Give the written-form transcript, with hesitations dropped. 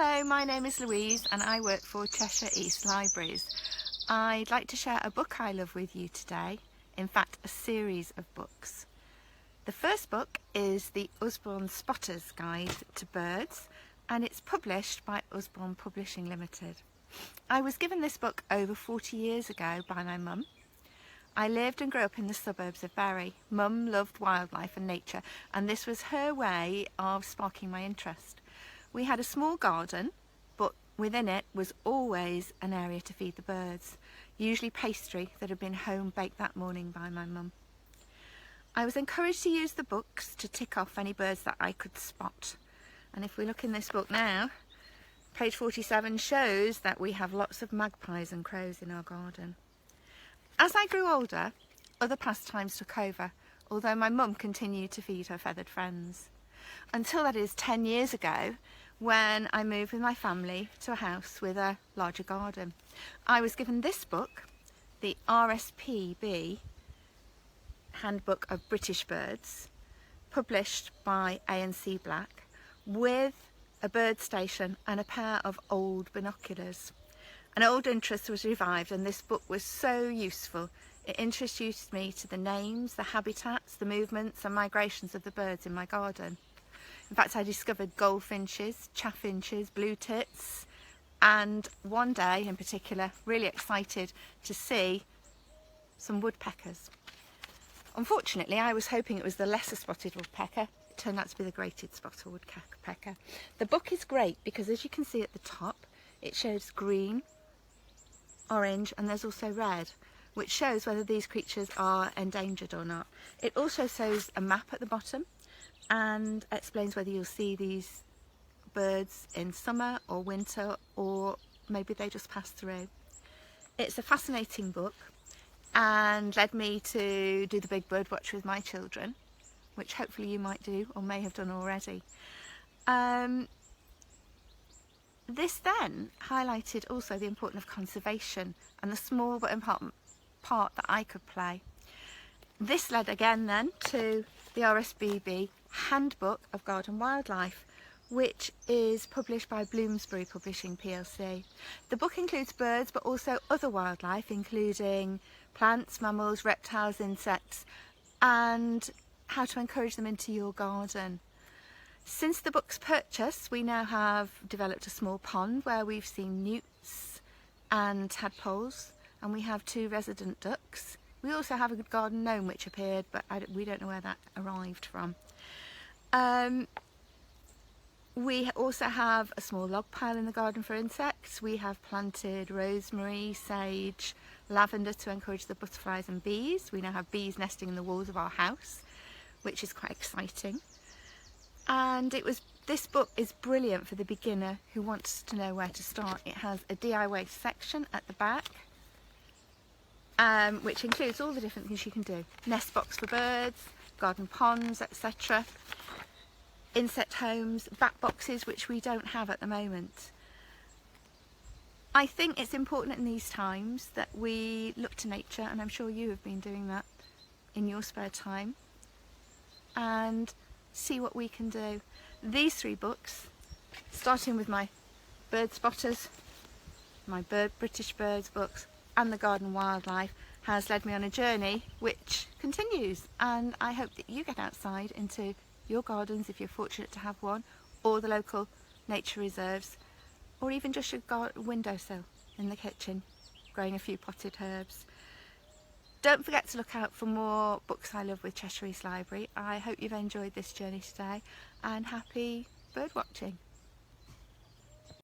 Hello, my name is Louise and I work for Cheshire East Libraries. I'd like to share a book I love with you today, in fact a series of books. The first book is the Usborne Spotter's Guide to Birds and it's published by Usborne Publishing Limited. I was given this book over 40 years ago by my mum. I lived and grew up in the suburbs of Bury. Mum loved wildlife and nature and this was her way of sparking my interest. We had a small garden, but within it was always an area to feed the birds, usually pastry that had been home baked that morning by my mum. I was encouraged to use the books to tick off any birds that I could spot. And if we look in this book now, page 47 shows that we have lots of magpies and crows in our garden. As I grew older, other pastimes took over, although my mum continued to feed her feathered friends. Until that is 10 years ago, when I moved with my family to a house with a larger garden. I was given this book, the RSPB Handbook of British Birds, published by A&C Black, with a bird station and a pair of old binoculars. An old interest was revived and this book was so useful. It introduced me to the names, the habitats, the movements and migrations of the birds in my garden. In fact, I discovered goldfinches, chaffinches, blue tits, and one day in particular, really excited to see some woodpeckers. Unfortunately, I was hoping it was the lesser spotted woodpecker. It turned out to be the greated spotted woodpecker. The book is great because, as you can see at the top, it shows green, orange, and there's also red, which shows whether these creatures are endangered or not. It also shows a map at the bottom and explains whether you'll see these birds in summer or winter, or maybe they just pass through. It's a fascinating book and led me to do the big bird watch with my children, which hopefully you might do or may have done already. This then highlighted also the importance of conservation and the small but important part that I could play. This led again then to the RSPB Handbook of Garden Wildlife, which is published by Bloomsbury Publishing plc. The book includes birds but also other wildlife, including plants, mammals, reptiles, insects, and how to encourage them into your garden. Since the book's purchase, we now have developed a small pond where we've seen newts and tadpoles, and we have 2 resident ducks. We also have a garden gnome which appeared, but we don't know where that arrived from. We also have a small log pile in the garden for insects. We have planted rosemary, sage, lavender to encourage the butterflies and bees. We now have bees nesting in the walls of our house, which is quite exciting. And this book is brilliant for the beginner who wants to know where to start. It has a DIY section at the back, which includes all the different things you can do. Nest box for birds, garden ponds, etc. Insect homes, bat boxes, which we don't have at the moment. I think it's important in these times that we look to nature, and I'm sure you have been doing that in your spare time, and see what we can do. These 3 books, starting with my bird spotters, my British birds books, and the garden wildlife, has led me on a journey which continues, and I hope that you get outside into your gardens if you're fortunate to have one, or the local nature reserves, or even just your windowsill in the kitchen, growing a few potted herbs. Don't forget to look out for more books I love with Cheshire East Library. I hope you've enjoyed this journey today, and happy bird watching.